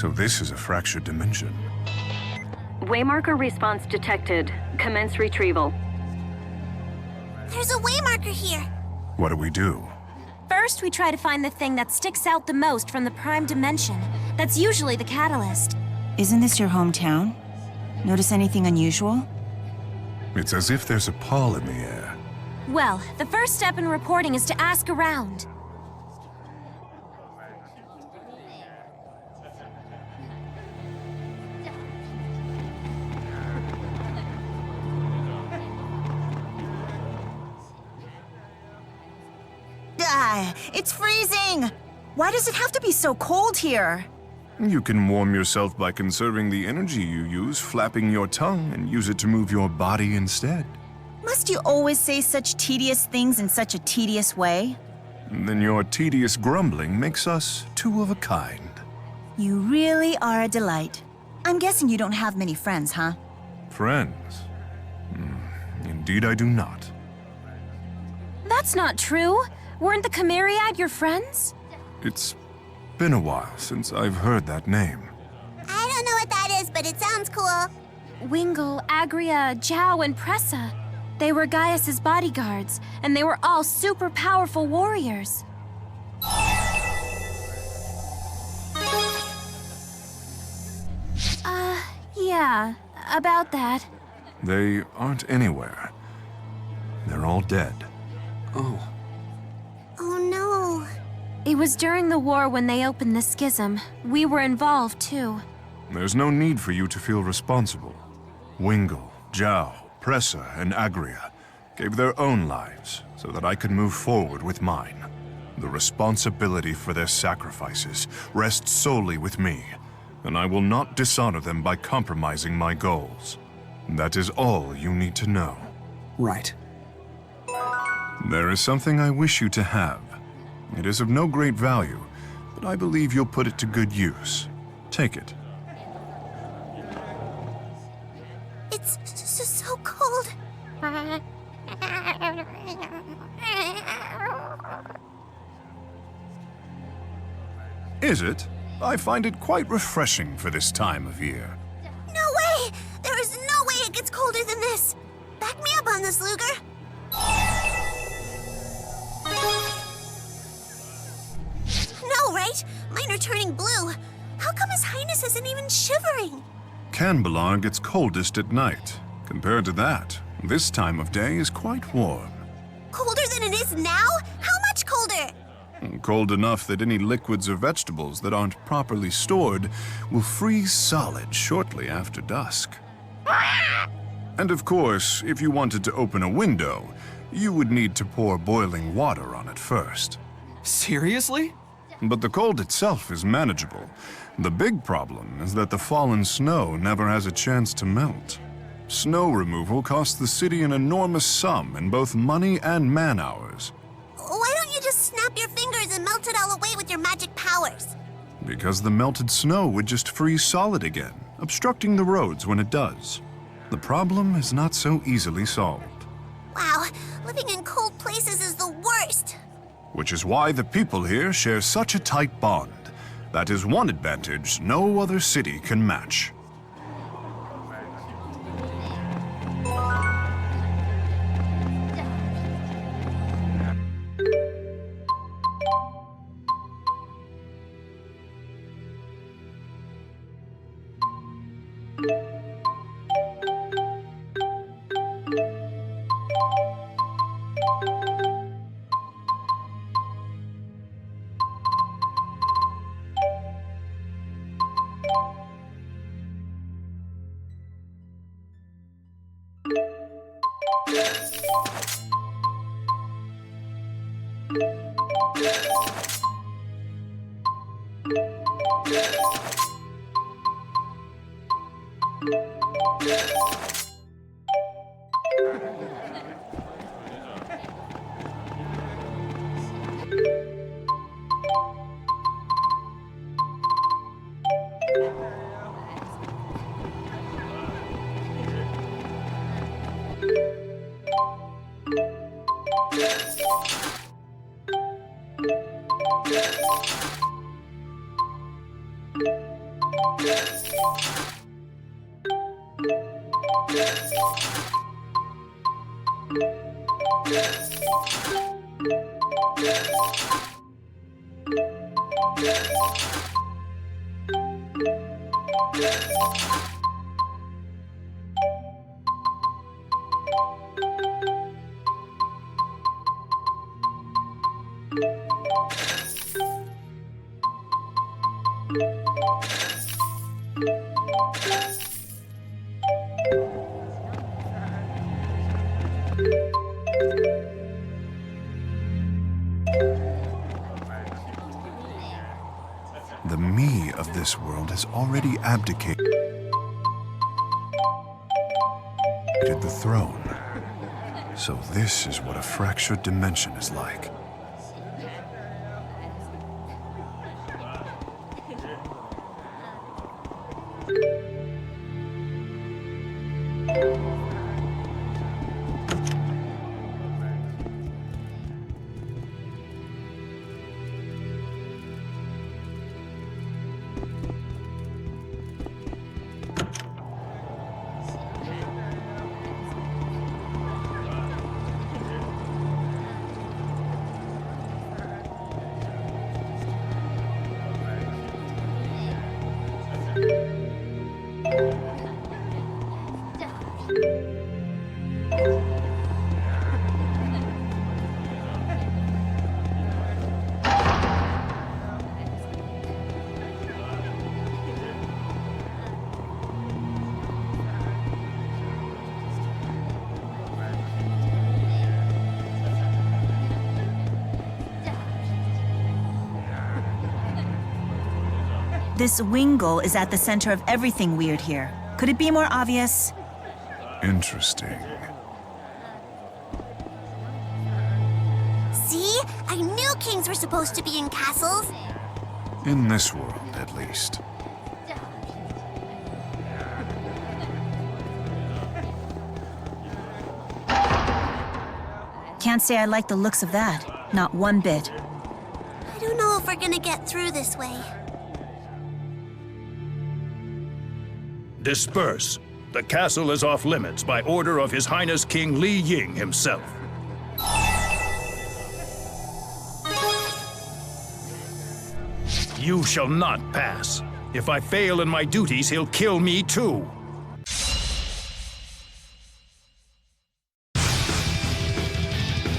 So this is a fractured dimension. Waymarker response detected. Commence retrieval. There's a waymarker here. What do we do? First, we try to find the thing that sticks out the most from the prime dimension. That's usually the catalyst. Isn't this your hometown? Notice anything unusual? It's as if there's a pall in the air. Well, the first step in reporting is to ask around. It's freezing! Why does it have to be so cold here? You can warm yourself by conserving the energy you use, flapping your tongue, and use it to move your body instead. Must you always say such tedious things in such a tedious way? Then your tedious grumbling makes us two of a kind. You really are a delight. I'm guessing you don't have many friends, huh? Friends? Indeed I do not. That's not true. Weren't the Chimeriad your friends? It's been a while since I've heard that name. I don't know what that is, but it sounds cool. Wingul, Agria, Zhao, and Pressa. They were Gaius's bodyguards, and they were all super powerful warriors. Yeah, about that. They aren't anywhere. They're all dead. Oh. Oh no. It was during the war when they opened the schism. We were involved, too. There's no need for you to feel responsible. Wingul, Zhao, Pressa, and Agria gave their own lives so that I could move forward with mine. The responsibility for their sacrifices rests solely with me, and I will not dishonor them by compromising my goals. That is all you need to know. Right. There is something I wish you to have. It is of no great value, but I believe you'll put it to good use. Take it. It's so cold. Is it? I find it quite refreshing for this time of year. No way! There is no way it gets colder than this. Back me up on this, Ludger. No, right? Mine are turning blue. How come His Highness isn't even shivering? Canbelar gets coldest at night. Compared to that, this time of day is quite warm. Colder than it is now? How much colder? Cold enough that any liquids or vegetables that aren't properly stored will freeze solid shortly after dusk. And of course, if you wanted to open a window, you would need to pour boiling water on it first. Seriously? But the cold itself is manageable. The big problem is that the fallen snow never has a chance to melt. Snow removal costs the city an enormous sum in both money and man-hours. Why don't you just snap your fingers and melt it all away with your magic powers? Because the melted snow would just freeze solid again, obstructing the roads when it does. The problem is not so easily solved. Wow, living in cold places is the worst. Which is why the people here share such a tight bond. That is one advantage no other city can match. The me of this world has already abdicated the throne. So this is what a fractured dimension is like. This Wingul is at the center of everything weird here. Could it be more obvious? Interesting. See? I knew kings were supposed to be in castles. In this world, at least. Can't say I like the looks of that. Not one bit. I don't know if we're gonna get through this way. Disperse. The castle is off limits by order of His Highness King Li Ying himself. You shall not pass. If I fail in my duties, he'll kill me too.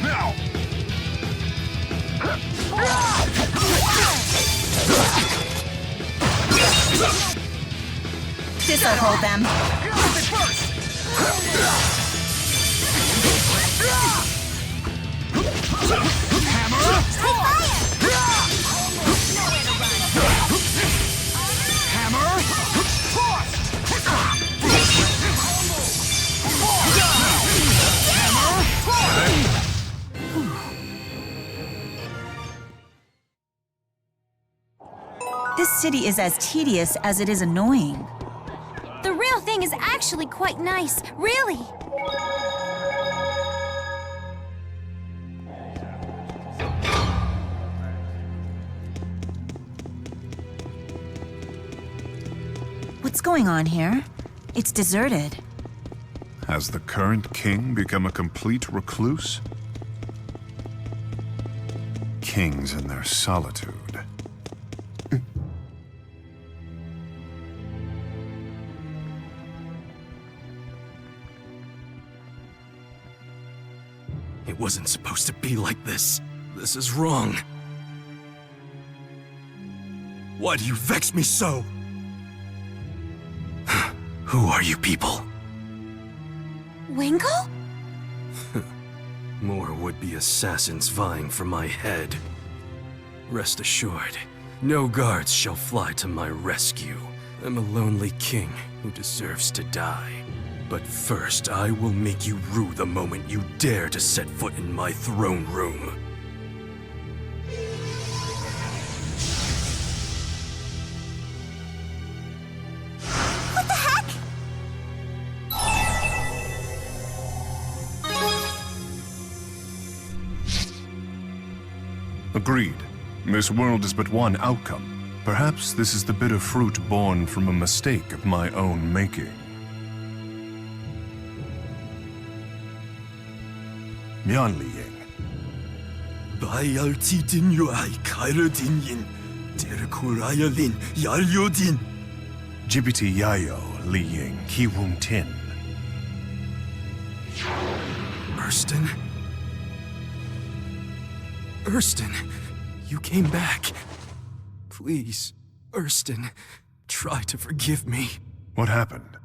Now! This'll hold them. This city is as tedious as it is annoying. The real thing is actually quite nice, really. What's going on here? It's deserted. Has the current king become a complete recluse? Kings in their solitude. It wasn't supposed to be like this. This is wrong. Why do you vex me so? Who are you people? Wingul? More would-be assassins vying for my head. Rest assured, no guards shall fly to my rescue. I'm a lonely king who deserves to die. But first, I will make you rue the moment you dare to set foot in my throne room. What the heck? Agreed. This world is but one outcome. Perhaps this is the bitter fruit born from a mistake of my own making. Mian Liying. Bayalti din yuai kaira din yin. Terkuraya lin yalyo din. Jibiti Yayo Liying Kiwum Tin. Erston? Erston, you came back. Please, Erston, try to forgive me. What happened?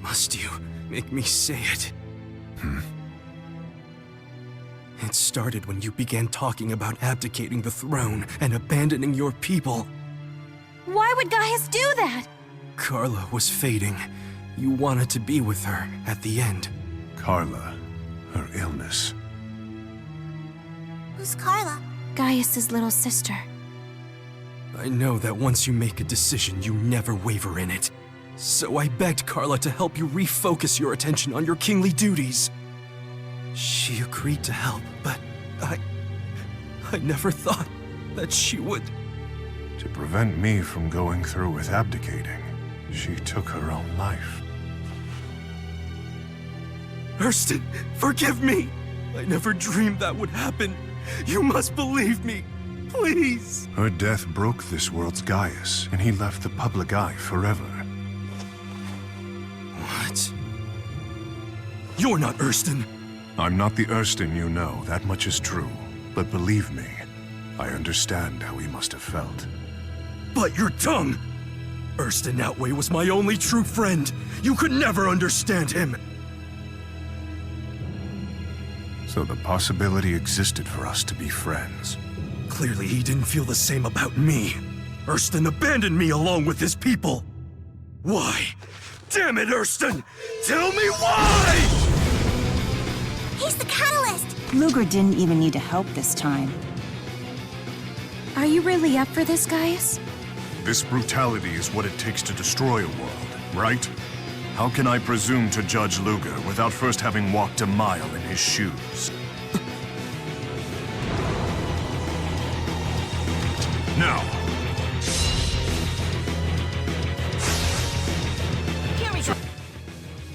Must you make me say it? It started when you began talking about abdicating the throne and abandoning your people. Why would Gaius do that? Carla was fading. You wanted to be with her at the end. Carla, her illness. Who's Carla? Gaius's little sister. I know that once you make a decision, you never waver in it. So I begged Carla to help you refocus your attention on your kingly duties. She agreed to help, but I never thought that she would. To prevent me from going through with abdicating, she took her own life. Erston, forgive me! I never dreamed that would happen. You must believe me, please! Her death broke this world's Gaius, and he left the public eye forever. What? You're not Erston! I'm not the Erston you know, that much is true. But believe me, I understand how he must have felt. Bite your tongue! Erston Outway was my only true friend. You could never understand him. So the possibility existed for us to be friends. Clearly he didn't feel the same about me. Erston abandoned me along with his people. Why? Damn it, Erston! Tell me why! He's the catalyst! Ludger didn't even need to help this time. Are you really up for this, Gaius? This brutality is what it takes to destroy a world, right? How can I presume to judge Ludger without first having walked a mile in his shoes? Now!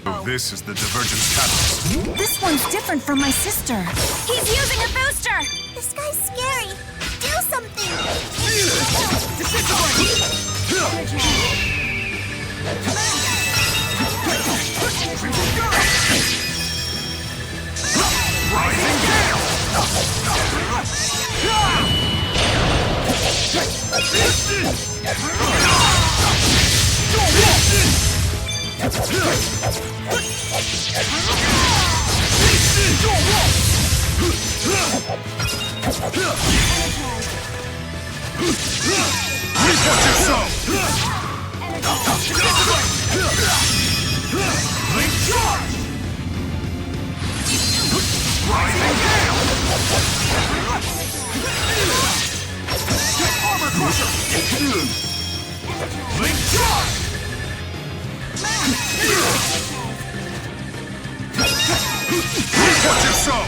So this is the Divergence Catalyst. This one's different from my sister. He's using a booster! This guy's scary! Do something! Rising Gale! Reap what you sow! Link charge! Rising Gale! Armor Crusher! Link charge! Reap what you sow!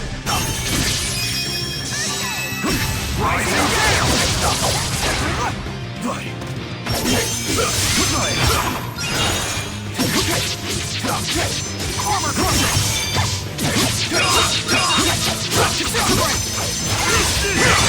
Rising Gale! Armor Crusher! Much appreciated. Let's see here!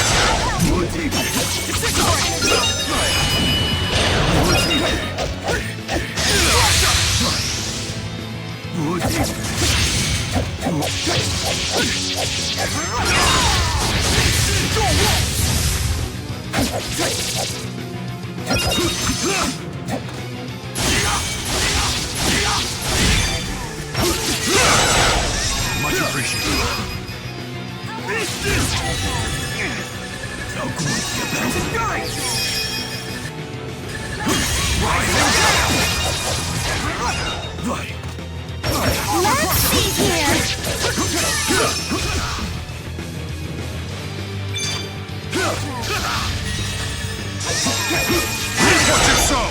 Reap what you sow!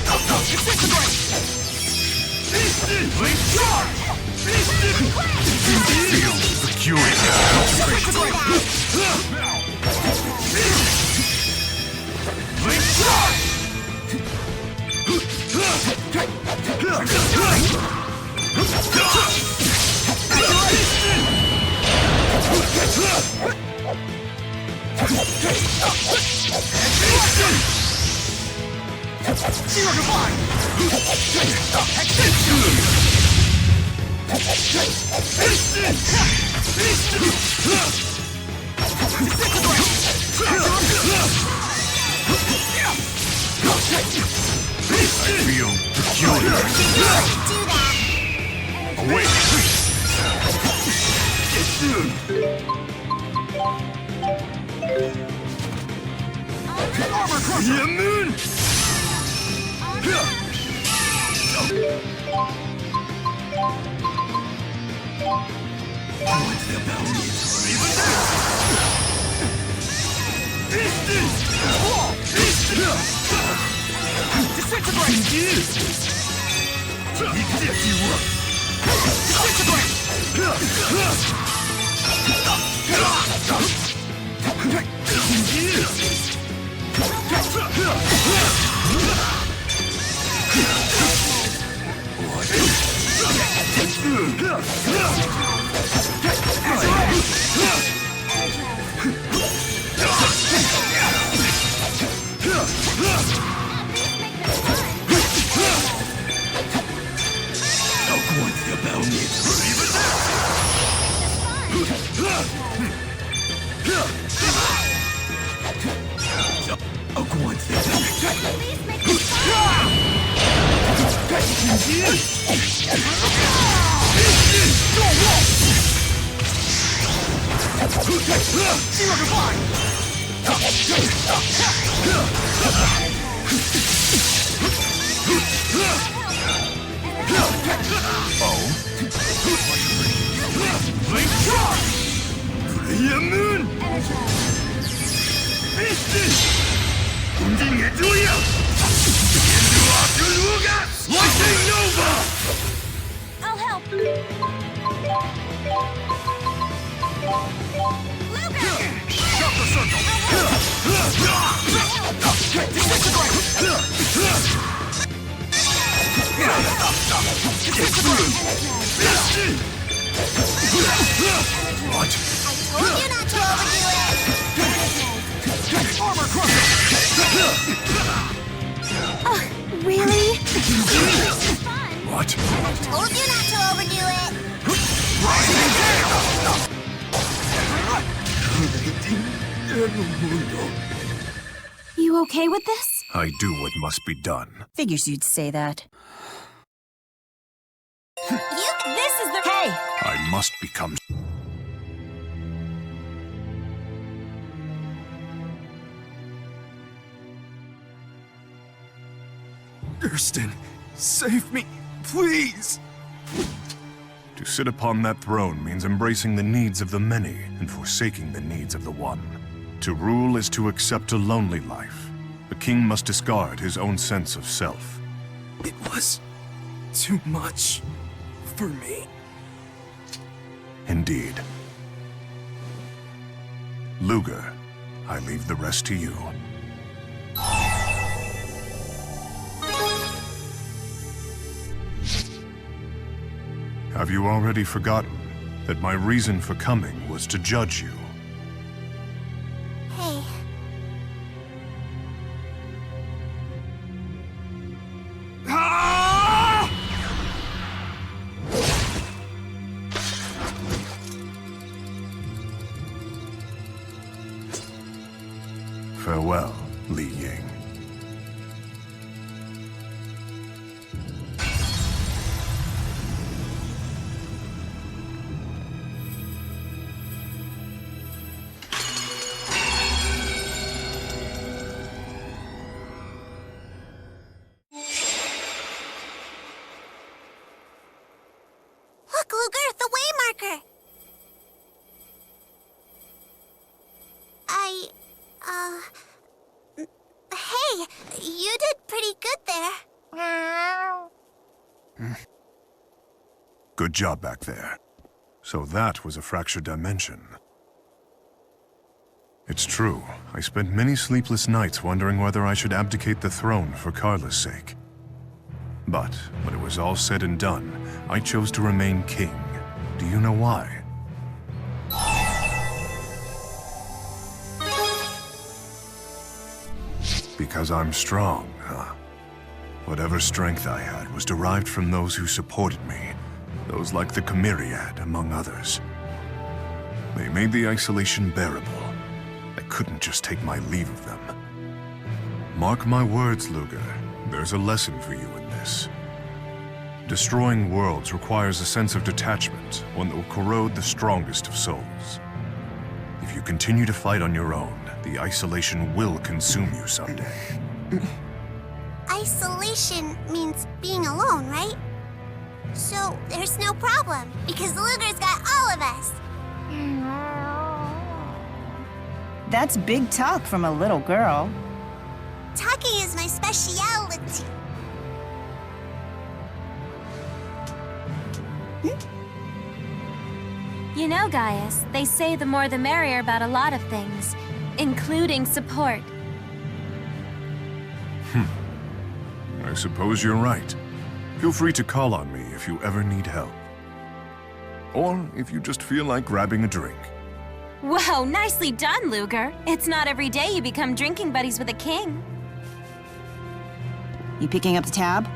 Feel the fury. Feel peculiar. Do that. Awake! Moon! I'll help. Told you not to overdo it. Really? What? Told you not to overdo it. You okay with this? I do what must be done. Figures you'd say that. This is the... Hey! I must become... Gersten, save me, please! To sit upon that throne means embracing the needs of the many and forsaking the needs of the one. To rule is to accept a lonely life. A king must discard his own sense of self. It was too much for me. Indeed. Ludger, I leave the rest to you. Have you already forgotten that my reason for coming was to judge you? Hey. Farewell, Li Ying. Look, Ludger, the waymarker. Hey, you did pretty good there. Good job back there. So that was a fractured dimension. It's true. I spent many sleepless nights wondering whether I should abdicate the throne for Carla's sake. But when it was all said and done, I chose to remain king. Do you know why? Because I'm strong, huh? Whatever strength I had was derived from those who supported me. Those like the Chimeriad, among others. They made the isolation bearable. I couldn't just take my leave of them. Mark my words, Ludger. There's a lesson for you in this. Destroying worlds requires a sense of detachment, one that will corrode the strongest of souls. If you continue to fight on your own, the isolation will consume you someday. Isolation means being alone, right? So there's no problem, because Ludger's got all of us. That's big talk from a little girl. Talking is my speciality. You know, Gaius, they say the more the merrier about a lot of things, including support. I suppose you're right. Feel free to call on me if you ever need help. Or if you just feel like grabbing a drink. Whoa, nicely done, Ludger. It's not every day you become drinking buddies with a king. You picking up the tab?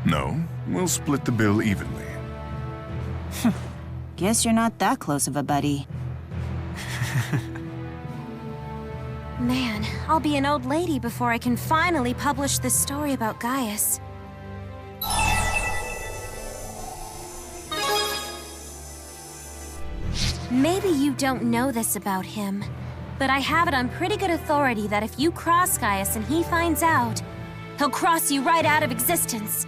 No, we'll split the bill evenly. Guess you're not that close of a buddy. Man, I'll be an old lady before I can finally publish this story about Gaius. Maybe you don't know this about him, but I have it on pretty good authority that if you cross Gaius and he finds out, he'll cross you right out of existence.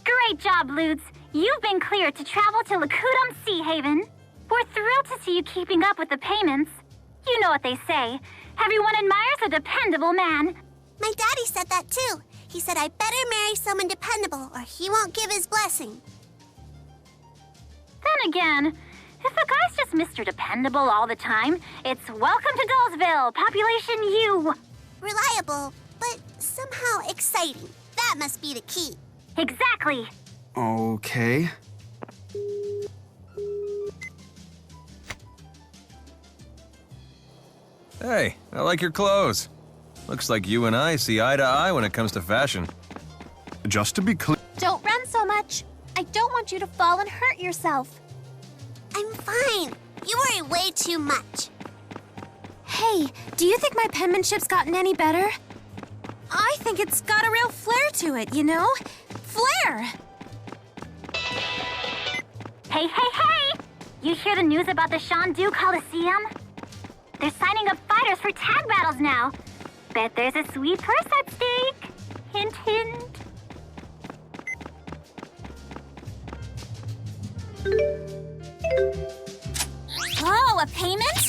Great job, Ludes. You've been cleared to travel to Lakudum Sea Haven. We're thrilled to see you keeping up with the payments. You know what they say. Everyone admires a dependable man. My daddy said that too. He said I better marry someone dependable or he won't give his blessing. Then again, if a guy's just Mr. Dependable all the time, it's welcome to Dullsville, population U. Reliable, but somehow exciting. That must be the key. Exactly. Okay. Hey, I like your clothes. Looks like you and I see eye to eye when it comes to fashion. Just to be clear... Don't run so much. I don't want you to fall and hurt yourself. I'm fine. You worry way too much. Hey, do you think my penmanship's gotten any better? I think it's got a real flair to it, you know? Flair! Hey, hey, hey! You hear the news about the Shandu Coliseum? They're signing up fighters for tag battles now. Bet there's a sweet purse at stake. Hint, hint. Oh, a payment?